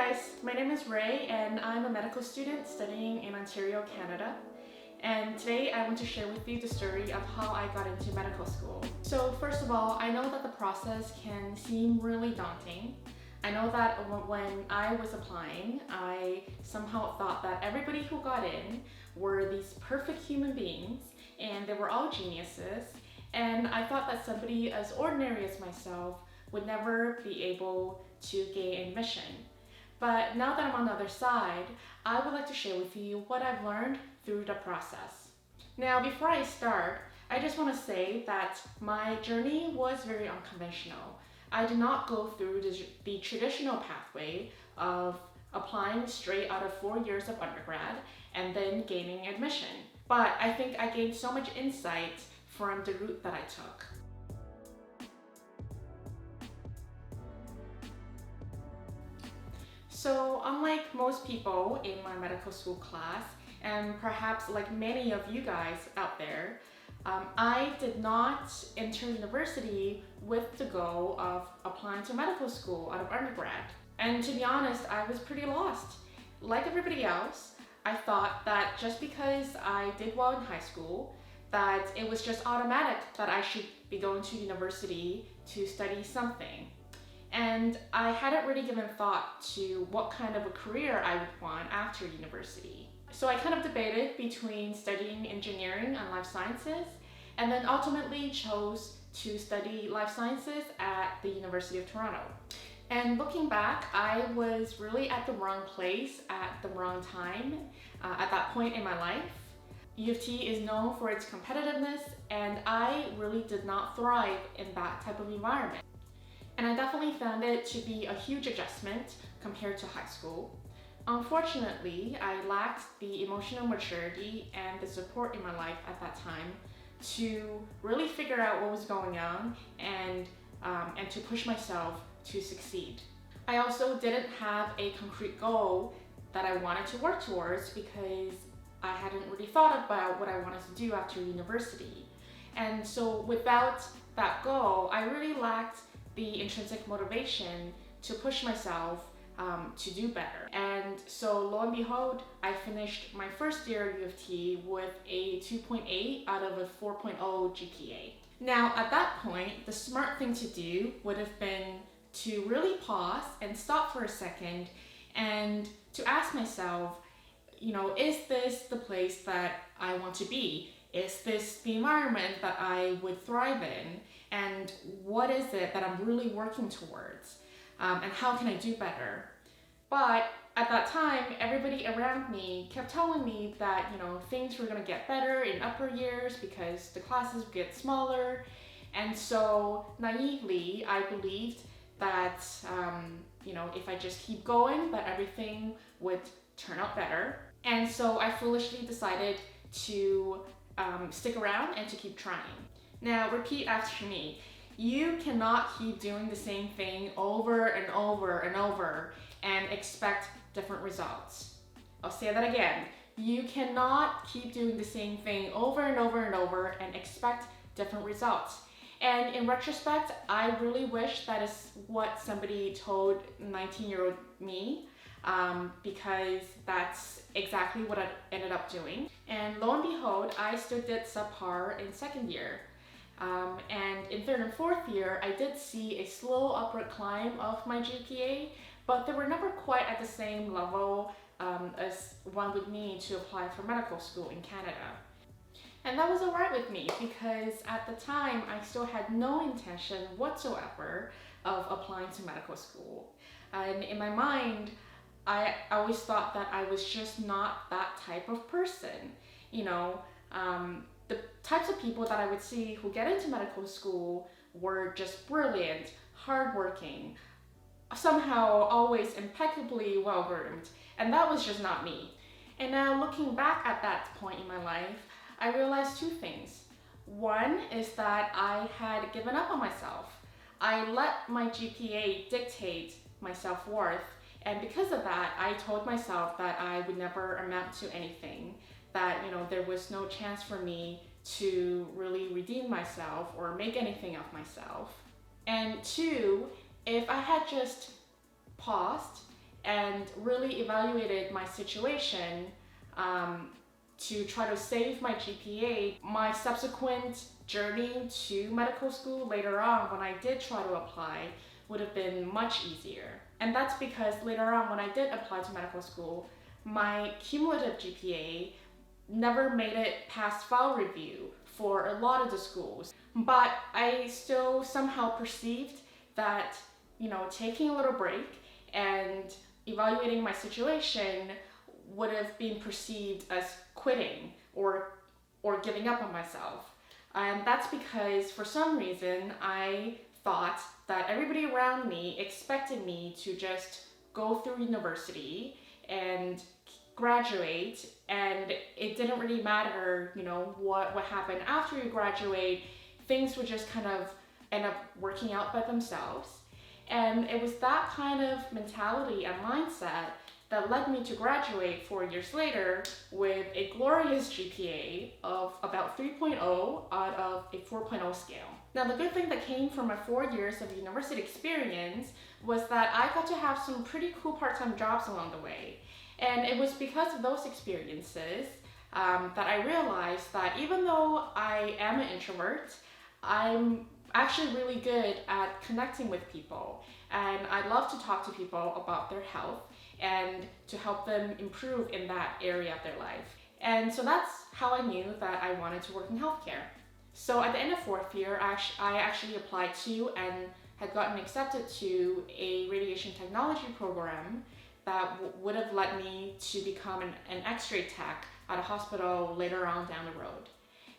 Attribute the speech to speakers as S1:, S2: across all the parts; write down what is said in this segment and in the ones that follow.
S1: guys, my name is Rae and I'm a medical student studying in Ontario, Canada. And today I want to share with you the story of how I got into medical school. So first of all, I know that the process can seem really daunting. I know that when I was applying, I somehow thought that everybody who got in were these perfect human beings and they were all geniuses. And I thought that somebody as ordinary as myself would never be able to gain admission. But now that I'm on the other side, I would like to share with you what I've learned through the process. Now, before I start, I just want to say that my journey was very unconventional. I did not go through the traditional pathway of applying straight out of 4 years of undergrad and then gaining admission. But I think I gained so much insight from the route that I took. So unlike most people in my medical school class, and perhaps like many of you guys out there, I did not enter university with the goal of applying to medical school out of undergrad. And to be honest, I was pretty lost. Like everybody else, I thought that just because I did well in high school, that it was just automatic that I should be going to university to study something. And I hadn't really given thought to what kind of a career I would want after university. So I kind of debated between studying engineering and life sciences, and then ultimately chose to study life sciences at the University of Toronto. And looking back, I was really at the wrong place at the wrong time at that point in my life. U of T is known for its competitiveness, and I really did not thrive in that type of environment. And I definitely found it to be a huge adjustment compared to high school. Unfortunately, I lacked the emotional maturity and the support in my life at that time to really figure out what was going on and to push myself to succeed. I also didn't have a concrete goal that I wanted to work towards because I hadn't really thought about what I wanted to do after university. And so without that goal, I really lacked the intrinsic motivation to push myself to do better. And so lo and behold, I finished my first year at U of T with a 2.8 out of a 4.0 GPA. Now at that point, the smart thing to do would have been to really pause and stop for a second and to ask myself, is this the place that I want to be? Is this the environment that I would thrive in? And what is it that I'm really working towards? And how can I do better? But at that time, everybody around me kept telling me that, things were gonna get better in upper years because the classes would get smaller. And so naively, I believed that, if I just keep going, that everything would turn out better. And so I foolishly decided to stick around and to keep trying. Now repeat after me. You cannot keep doing the same thing over and over and over and expect different results. I'll say that again. You cannot keep doing the same thing over and over and over and expect different results. And in retrospect, I really wish that is what somebody told 19-year-old me, because that's exactly what I ended up doing. And lo and behold, I still did subpar in second year. And in third and fourth year, I did see a slow upward climb of my GPA, but they were never quite at the same level as one would need to apply for medical school in Canada. And that was alright with me because at the time, I still had no intention whatsoever of applying to medical school. And in my mind, I always thought that I was just not that type of person. The types of people that I would see who get into medical school were just brilliant, hardworking, somehow always impeccably well-groomed, and that was just not me. And now looking back at that point in my life, I realized two things. One is that I had given up on myself. I let my GPA dictate my self-worth, and because of that, I told myself that I would never amount to anything, that there was no chance for me to really redeem myself or make anything of myself. And two, if I had just paused and really evaluated my situation to try to save my GPA. My subsequent journey to medical school later on, when I did try to apply, would have been much easier. And that's because later on, when I did apply to medical school, my cumulative GPA never made it past file review for a lot of the schools. But I still somehow perceived that, taking a little break and evaluating my situation would have been perceived as quitting or giving up on myself. And that's because for some reason I thought that everybody around me expected me to just go through university and graduate, and it didn't really matter, what happened after you graduate. Things would just kind of end up working out by themselves. And it was that kind of mentality and mindset that led me to graduate 4 years later with a glorious GPA of about 3.0 out of a 4.0 scale. Now, the good thing that came from my 4 years of university experience was that I got to have some pretty cool part-time jobs along the way. And it was because of those experiences that I realized that even though I am an introvert, I'm actually really good at connecting with people. And I love to talk to people about their health and to help them improve in that area of their life. And so that's how I knew that I wanted to work in healthcare. So at the end of fourth year, I actually applied to and had gotten accepted to a radiation technology program that would have led me to become an X-ray tech at a hospital later on down the road.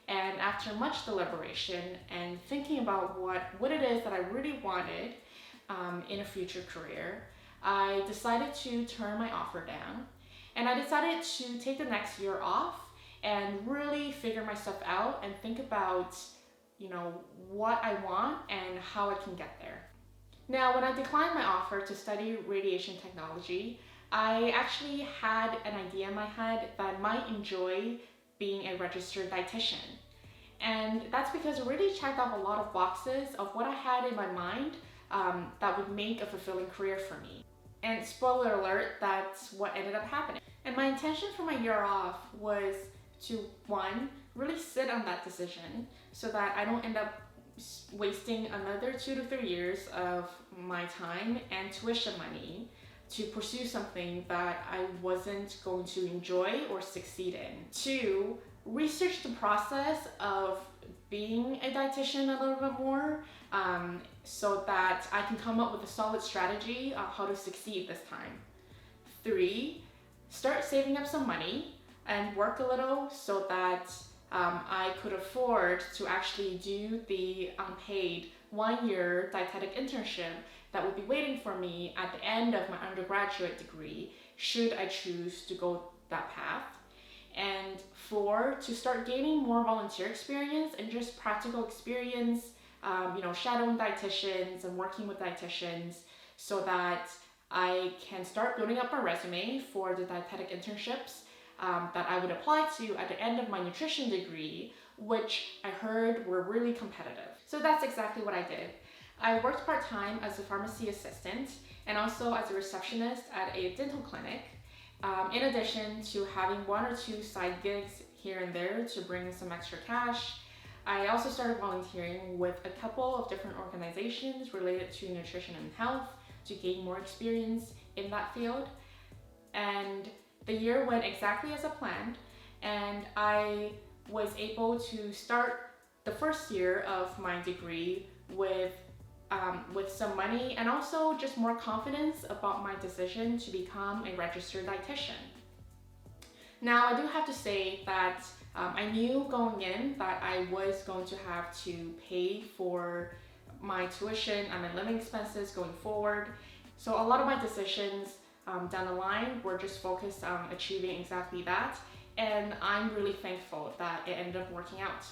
S1: And after much deliberation and thinking about what it is that I really wanted in a future career, I decided to turn my offer down, and I decided to take the next year off and really figure myself out and think about, what I want and how I can get there. Now, when I declined my offer to study radiation technology, I actually had an idea in my head that I might enjoy being a registered dietitian. And that's because it really checked off a lot of boxes of what I had in my mind that would make a fulfilling career for me. And spoiler alert, that's what ended up happening. And my intention for my year off was to, one, really sit on that decision so that I don't end up wasting another 2 to 3 years of my time and tuition money to pursue something that I wasn't going to enjoy or succeed in. Two, research the process of being a dietitian a little bit more so that I can come up with a solid strategy on how to succeed this time. Three, start saving up some money and work a little so that I could afford to actually do the unpaid 1-year dietetic internship that would be waiting for me at the end of my undergraduate degree, should I choose to go that path. And 4, to start gaining more volunteer experience and just practical experience, shadowing dietitians and working with dietitians so that I can start building up my resume for the dietetic internships that I would apply to at the end of my nutrition degree, which I heard were really competitive. So that's exactly what I did. I worked part-time as a pharmacy assistant and also as a receptionist at a dental clinic, in addition to having 1 or 2 side gigs here and there to bring some extra cash. I also started volunteering with a couple of different organizations related to nutrition and health to gain more experience in that field. And the year went exactly as I planned, and I was able to start the first year of my degree with some money and also just more confidence about my decision to become a registered dietitian. Now, I do have to say that I knew going in that I was going to have to pay for my tuition and my living expenses going forward. So a lot of my decisions down the line were just focused on achieving exactly that, and I'm really thankful that it ended up working out.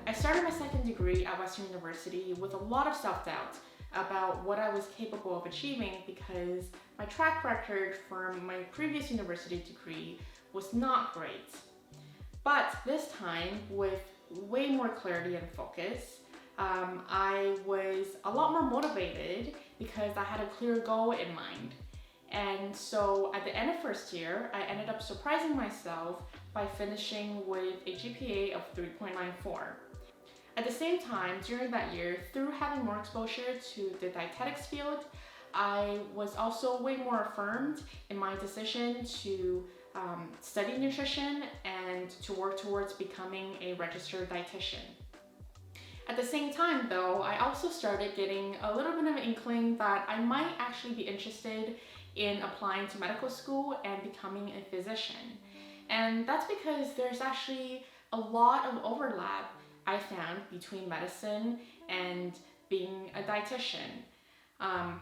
S1: I started my second degree at Western University with a lot of self-doubt about what I was capable of achieving because my track record from my previous university degree was not great. But this time, with way more clarity and focus, I was a lot more motivated because I had a clear goal in mind. And so at the end of first year, I ended up surprising myself by finishing with a GPA of 3.94. At the same time, during that year, through having more exposure to the dietetics field, I was also way more affirmed in my decision to study nutrition and to work towards becoming a registered dietitian. At the same time though, I also started getting a little bit of an inkling that I might actually be interested in applying to medical school and becoming a physician. And that's because there's actually a lot of overlap I found between medicine and being a dietitian.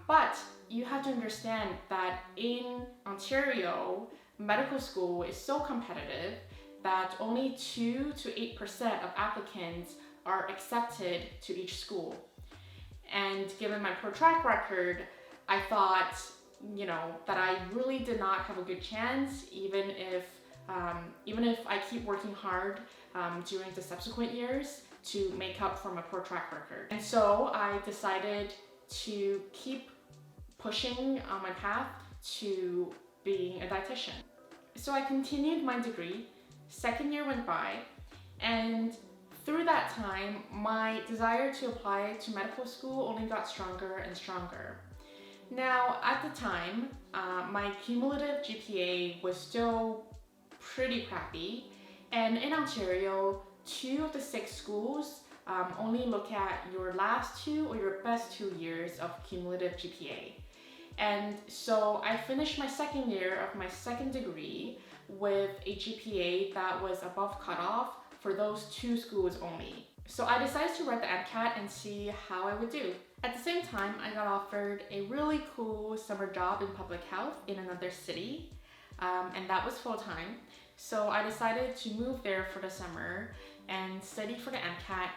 S1: But you have to understand that in Ontario, medical school is so competitive that only 2 to 8% of applicants are accepted to each school. And given my poor track record, I thought, that I really did not have a good chance, even if I keep working hard during the subsequent years to make up for my poor track record. And so I decided to keep pushing on my path to being a dietitian. So I continued my degree, second year went by, and through that time, my desire to apply to medical school only got stronger and stronger. Now, at the time, my cumulative GPA was still pretty crappy, and in Ontario, 2 of the 6 schools only look at your last 2 or your best 2 years of cumulative GPA. And so I finished my second year of my second degree with a GPA that was above cutoff for those 2 schools only. So I decided to write the MCAT and see how I would do. At the same time, I got offered a really cool summer job in public health in another city, and that was full-time. So I decided to move there for the summer and study for the MCAT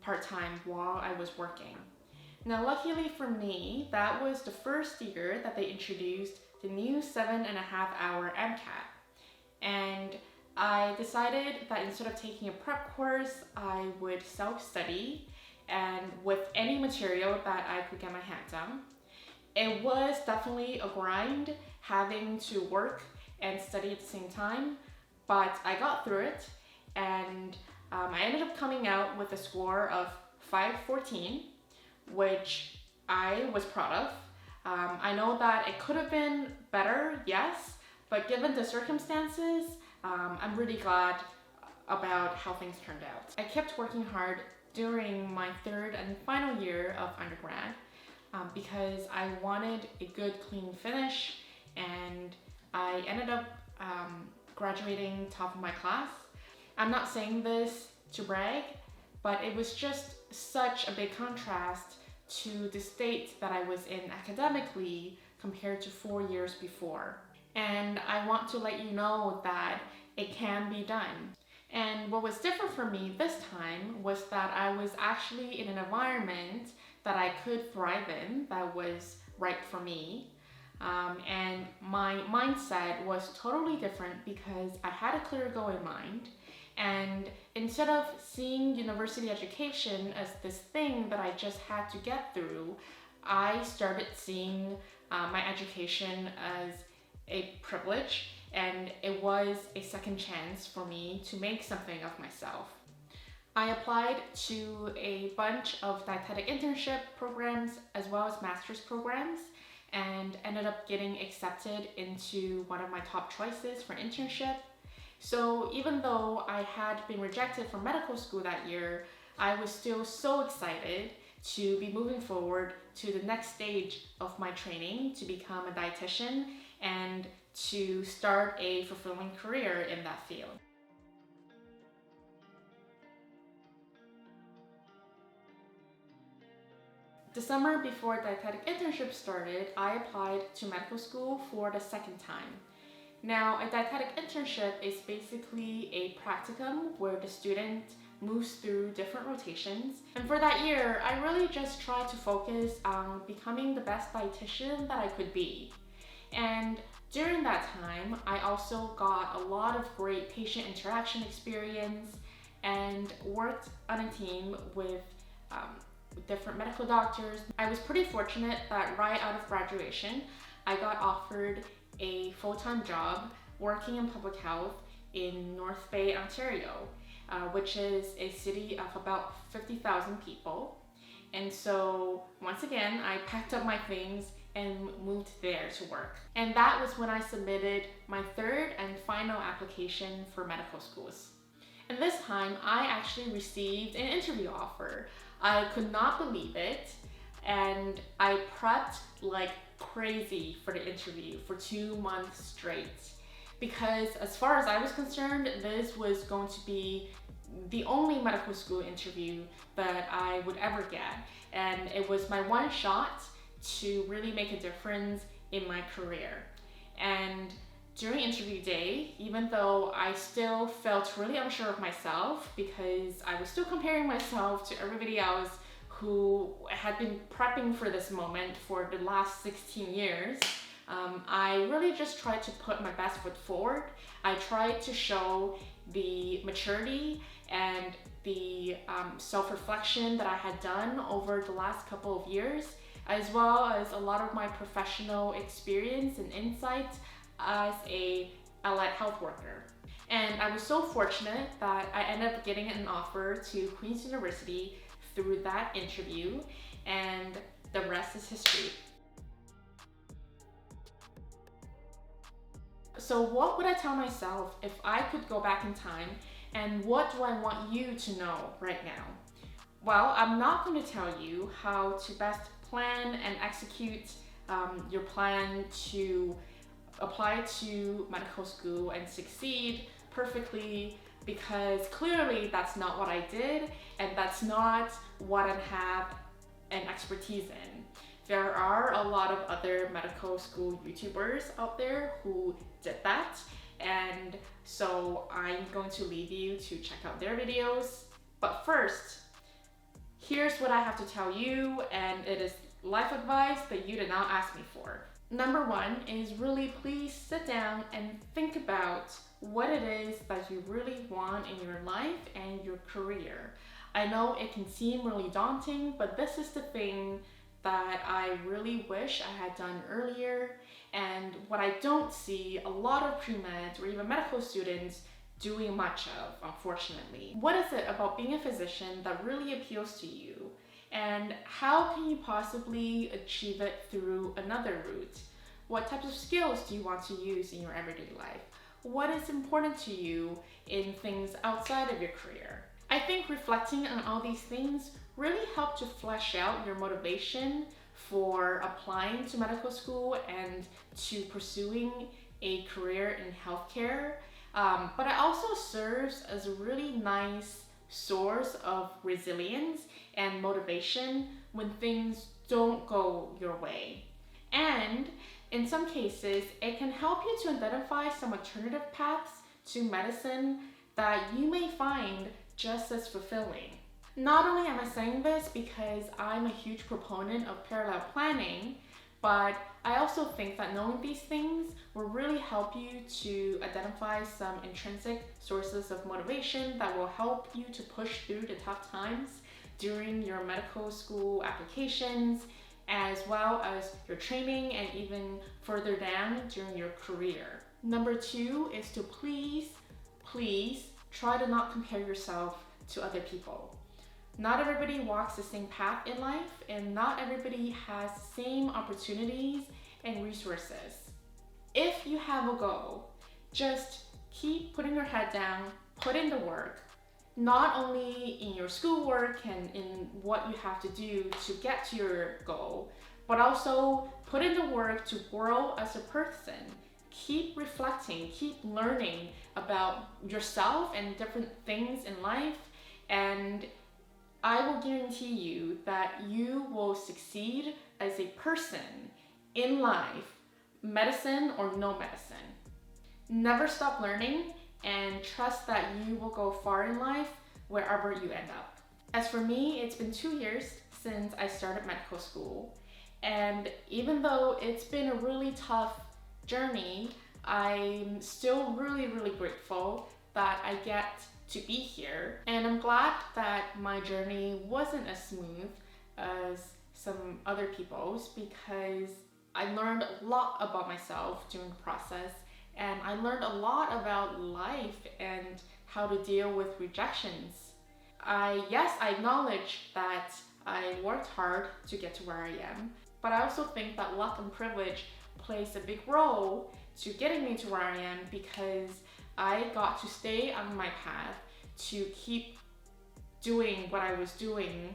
S1: part-time while I was working. Now, luckily for me, that was the first year that they introduced the new 7.5-hour MCAT. And I decided that instead of taking a prep course, I would self-study and with any material that I could get my hands on. It was definitely a grind having to work and study at the same time, but I got through it, and I ended up coming out with a score of 514, which I was proud of. I know that it could have been better, yes, but given the circumstances, I'm really glad about how things turned out. I kept working hard during my third and final year of undergrad because I wanted a good, clean finish, and I ended up graduating top of my class. I'm not saying this to brag, but it was just such a big contrast to the state that I was in academically compared to 4 years before. And I want to let you know that it can be done. And what was different for me this time was that I was actually in an environment that I could thrive in, that was right for me. And my mindset was totally different because I had a clear goal in mind. And instead of seeing university education as this thing that I just had to get through, I started seeing my education as a privilege, and it was a second chance for me to make something of myself. I applied to a bunch of dietetic internship programs as well as master's programs, and ended up getting accepted into one of my top choices for internship. So even though I had been rejected from medical school that year, I was still so excited to be moving forward to the next stage of my training to become a dietitian and to start a fulfilling career in that field. The summer before dietetic internship started, I applied to medical school for the second time. Now, a dietetic internship is basically a practicum where the student moves through different rotations. And for that year, I really just tried to focus on becoming the best dietitian that I could be. And during that time, I also got a lot of great patient interaction experience and worked on a team with different medical doctors. I was pretty fortunate that right out of graduation, I got offered a full-time job working in public health in North Bay, Ontario, which is a city of about 50,000 people. And so once again, I packed up my things and moved there to work. And that was when I submitted my third and final application for medical schools. And this time, I actually received an interview offer. I could not believe it, and I prepped like crazy for the interview for 2 months straight. Because as far as I was concerned, this was going to be the only medical school interview that I would ever get. And it was my one shot to really make a difference in my career. And during interview day, even though I still felt really unsure of myself because I was still comparing myself to everybody else who had been prepping for this moment for the last 16 years, I really just tried to put my best foot forward. I tried to show the maturity and the self-reflection that I had done over the last couple of years, as well as a lot of my professional experience and insights as a allied health worker. And I was so fortunate that I ended up getting an offer to Queen's University through that interview, and the rest is history. So what would I tell myself if I could go back in time, and what do I want you to know right now? Well, I'm not going to tell you how to best plan and execute your plan to apply to medical school and succeed perfectly, because clearly that's not what I did, and that's not what I have an expertise in. There are a lot of other medical school YouTubers out there who did that, and so I'm going to leave you to check out their videos. But first, here's what I have to tell you, and it is life advice that you did not ask me for. Number one is really please sit down and think about what it is that you really want in your life and your career. I know it can seem really daunting, but this is the thing that I really wish I had done earlier, and what I don't see a lot of pre-med or even medical students doing much of, unfortunately. What is it about being a physician that really appeals to you? And how can you possibly achieve it through another route? What types of skills do you want to use in your everyday life? What is important to you in things outside of your career? I think reflecting on all these things really helped to flesh out your motivation for applying to medical school and to pursuing a career in healthcare. But it also serves as a really nice source of resilience and motivation when things don't go your way. And in some cases, it can help you to identify some alternative paths to medicine that you may find just as fulfilling. Not only am I saying this because I'm a huge proponent of parallel planning, but I also think that knowing these things will really help you to identify some intrinsic sources of motivation that will help you to push through the tough times during your medical school applications, as well as your training and even further down during your career. Number two is to please try to not compare yourself to other people. Not everybody walks the same path in life, and not everybody has the same opportunities and resources. If you have a goal, just keep putting your head down, put in the work, not only in your schoolwork and in what you have to do to get to your goal, but also put in the work to grow as a person. Keep reflecting, keep learning about yourself and different things in life, and I will guarantee you that you will succeed as a person in life, medicine or no medicine. Never stop learning, and trust that you will go far in life wherever you end up. As for me, it's been 2 years since I started medical school, and even though it's been a really tough journey, I'm still really grateful that I get to be here, and I'm glad that my journey wasn't as smooth as some other people's because I learned a lot about myself during the process, and I learned a lot about life and how to deal with rejections. Yes, I acknowledge that I worked hard to get to where I am, but I also think that luck and privilege plays a big role to getting me to where I am because I got to stay on my path to keep doing what I was doing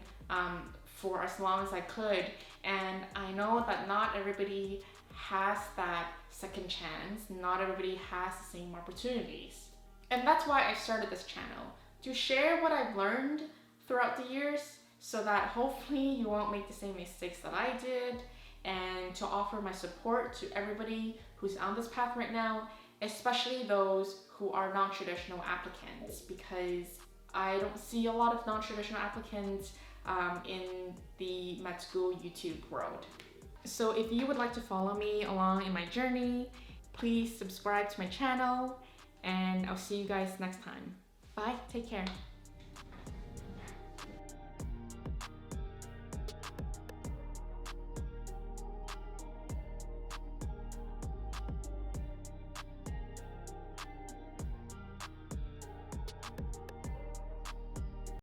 S1: for as long as I could. And I know that not everybody has that second chance, not everybody has the same opportunities. And that's why I started this channel, to share what I've learned throughout the years so that hopefully you won't make the same mistakes that I did, and to offer my support to everybody who's on this path right now, especially those who are non-traditional applicants, because I don't see a lot of non-traditional applicants in the med school YouTube world. So if you would like to follow me along in my journey, please subscribe to my channel, and I'll see you guys next time. Bye, take care.